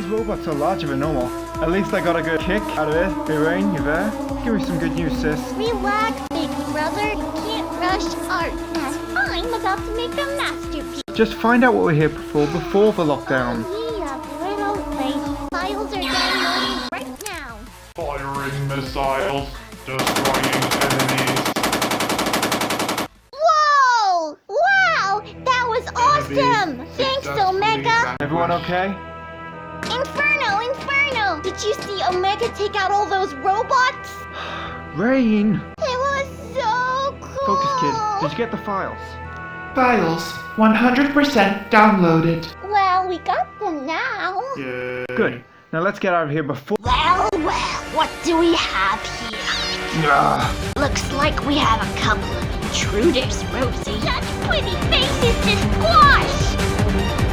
robots are larger than normal. At least I got a good kick out of it. Hey Rain, you there? Give me some good news, sis. Relax, big brother. You can't rush art. And I'm about to make a masterpiece. Just find out what we're here for before the lockdown. Yeah, little late. Files are downloading right now. Firing missiles, destroying enemies. Whoa! Wow! That was awesome! Thanks, Omega! Everyone okay? Inferno! Inferno! Did you see Omega take out all those robots? Rain! It was so cool! Focus, kid. Did you get the files? Files 100% downloaded. Well, we got them now. Yay. Good. Now let's get out of here before... Well, what do we have here? Ugh. Looks like we have a couple of intruders, Rosie. Such pretty faces to squash!